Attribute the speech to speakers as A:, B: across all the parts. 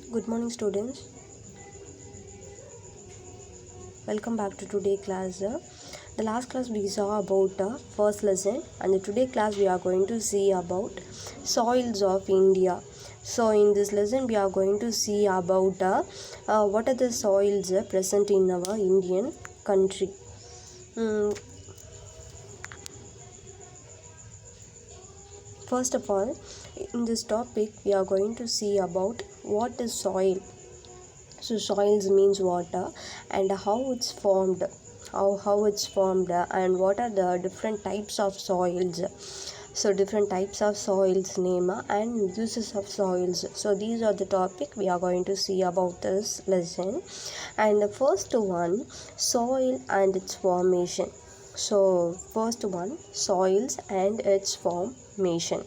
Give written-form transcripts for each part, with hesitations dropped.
A: Good morning, students. Welcome back to today class. The last class we saw about first lesson, and the today class we are going to see about soils of India. So in this lesson we are going to see about what are the soils present in our Indian country. First of all, in this topic we are going to see about what is soil. So soils means water and how it's formed, and what are the different types of soils. So different types of soils name and uses of soils. So these are the topic we are going to see about this lesson. And the first one, soil and its formation. So first one, soils and its formation.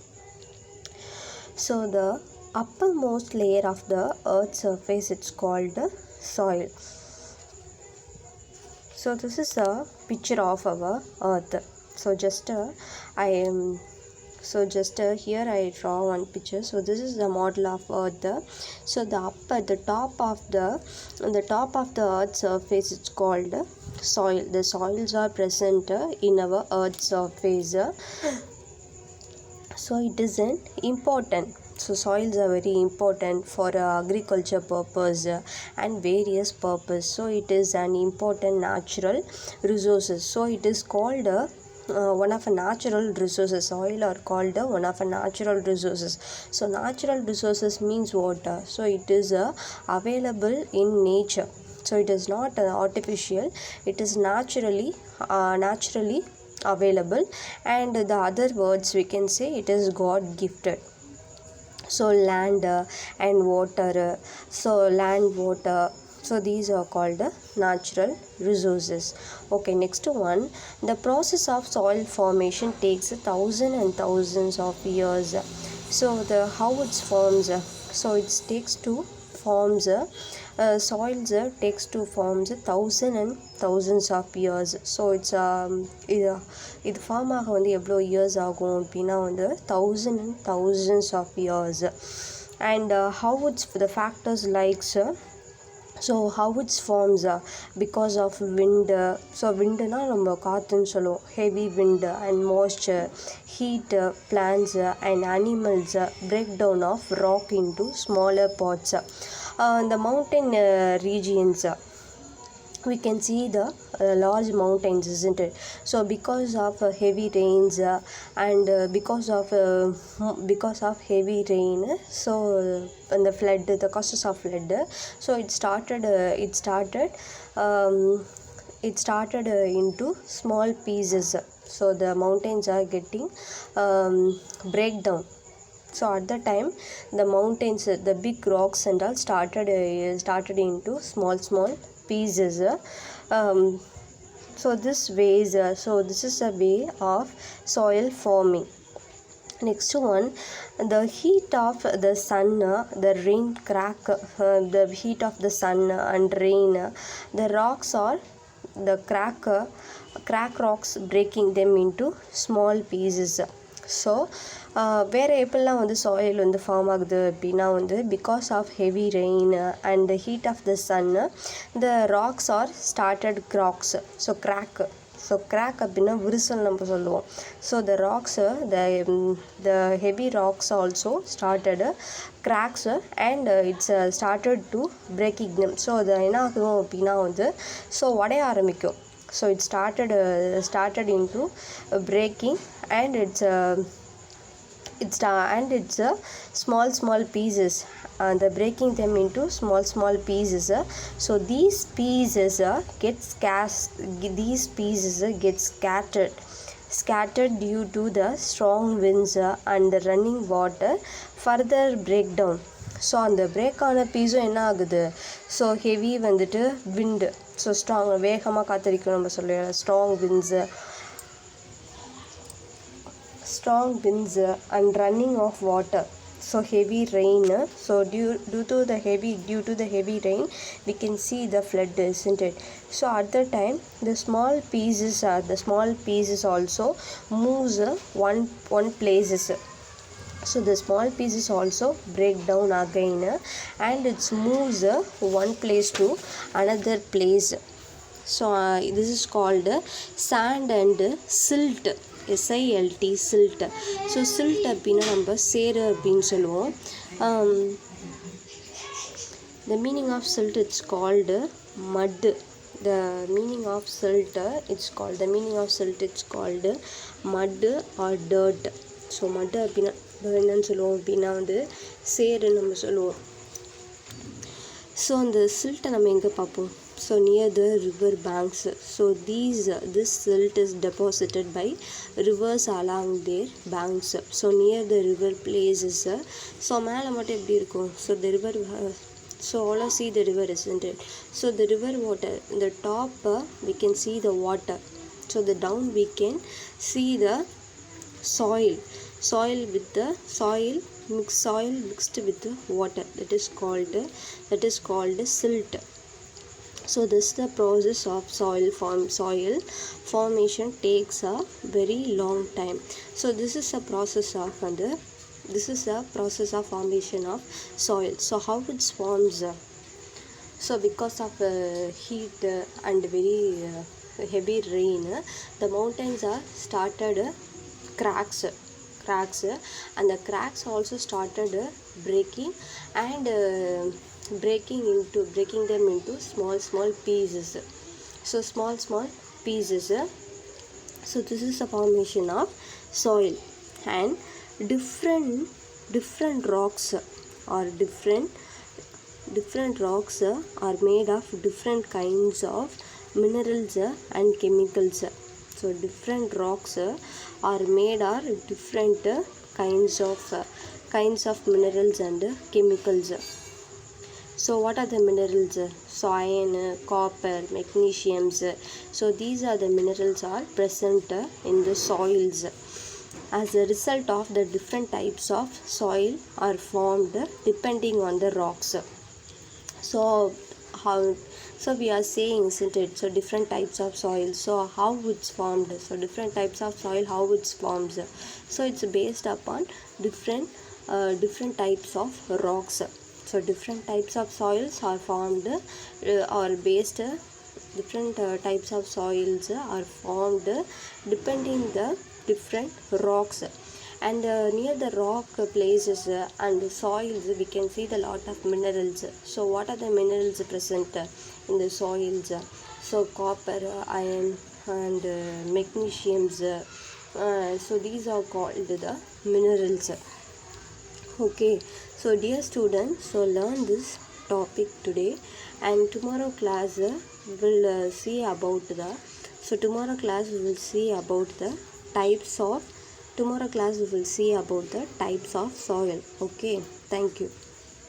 A: So the uppermost layer of the earth's surface, it's called the soil. So this is a picture of our earth. So here I draw one picture. So this is the model of earth. So the top of the earth's surface, it's called soil. The soils are present in our earth's surface. So it is an important. So soils are very important for agriculture purpose and various purpose. So it is an important natural resources. So it is called one of a natural resources. Soil are called one of a natural resources. So natural resources means water. So it is available in nature. So it is not artificial. It is naturally available, and the other words we can say it is God gifted. So land and water, so these are called natural resources. Okay, next one, the process of soil formation takes thousands and thousands of years. So how it forms, so it takes to forms soils takes to forms thousands and thousands of years. So it's இது form ஆக வந்து எவ்வளோ years ஆகும் அப்படின்னா வந்து thousands of years. And how it's the factors like so how it forms because of wind. So windனா நம்ம காற்றுன்னு சொல்லுவோம். Heavy wind and moisture, heat, plants and animals, breakdown of rock into smaller parts. The mountain regions, we can see the large mountains, isn't it? So because of heavy rains and because of heavy rain, so and the flood, the causes of flood, so it started into small pieces. So the mountains are getting breakdown. So at the time the mountains, the big rocks and all started into small pieces. So this is a way of soil forming. Next one, the heat of the sun, the rain crack, the heat of the sun and rain, the rocks are the crack rocks, breaking them into small pieces. So வேறு எப்படிலாம் வந்து soil வந்து form ஆகுது அப்படின்னா வந்து because of heavy rain and the heat of the sun, the rocks are started cracks. So crack அப்படின்னா விரிசல் நம்ம சொல்லுவோம். So the rocks, the heavy rocks also started cracks and it's started to breaking them. So அது என்ன ஆகும் அப்படின்னா வந்து so உடைய ஆரம்பிக்கும். So it started into breaking, and it's small pieces, and breaking them into small pieces. So these pieces get scattered due to the strong winds and the running water, further breakdown. So அந்த break ஆன பீஸும் என்ன ஆகுது, so heavy வந்துட்டு விண்டு, so strong வேகமாக காத்தடிக்கும் நம்ம சொல்லுவோம். Strong winds and running of water. So heavy rain, so due to the heavy rain we can see the flood, isn't it? So at the time the small pieces also moves one places. So the small pieces also break down again and it moves one place to another place. So this is called sand and silt. SILT, silt. So silt அப்படின்னா நம்ம சேரு அப்படின்னு சொல்லுவோம். The meaning of silt, it's called mud. The meaning of silt, it's called mud or dirt. So மட் அப்படின்னா என்னன்னு சொல்லுவோம் அப்படின்னா வந்து சேருன்னு நம்ம சொல்லுவோம். ஸோ அந்த சில்ட்டை நம்ம எங்கே பார்ப்போம்? So near the river banks. So this silt is deposited by rivers along their banks. So near the river places. So மேலே மட்டும் எப்படி இருக்கும்? So the river, so all see the river, isn't it? So the river water, the top we can see the water. So the down we can see the soil with the soil mixed with the water. That is called silt. So this is the process of soil formation takes a very long time. So this is a process of formation of soil. So how it forms? So because of heat and very heavy rain, the mountains are started cracks, and the cracks also started breaking and breaking them into small pieces. So small pieces. So this is the formation of soil, and different rocks or different rocks are made of different kinds of minerals and chemicals. So different rocks are made of different kinds of minerals and chemicals. So what are the minerals? So iron, copper, magnesiums. So these are the minerals are present in the soils. As a result of the different types of soil are formed depending on the rocks. So we are saying, isn't it? So different types of soil. So how it's formed? So different types of soil, how it's formed? So it's based upon different types of rocks. So different types of soils are formed or based. Different types of soils are formed depending the different rocks. And near the rock places and the soils we can see the lot of minerals. So what are the minerals present in the soils? So copper, iron and magnesiums. So these are called the minerals. Okay, so dear students, so learn this topic today, and tomorrow class will see about the types of soil. Okay, thank you.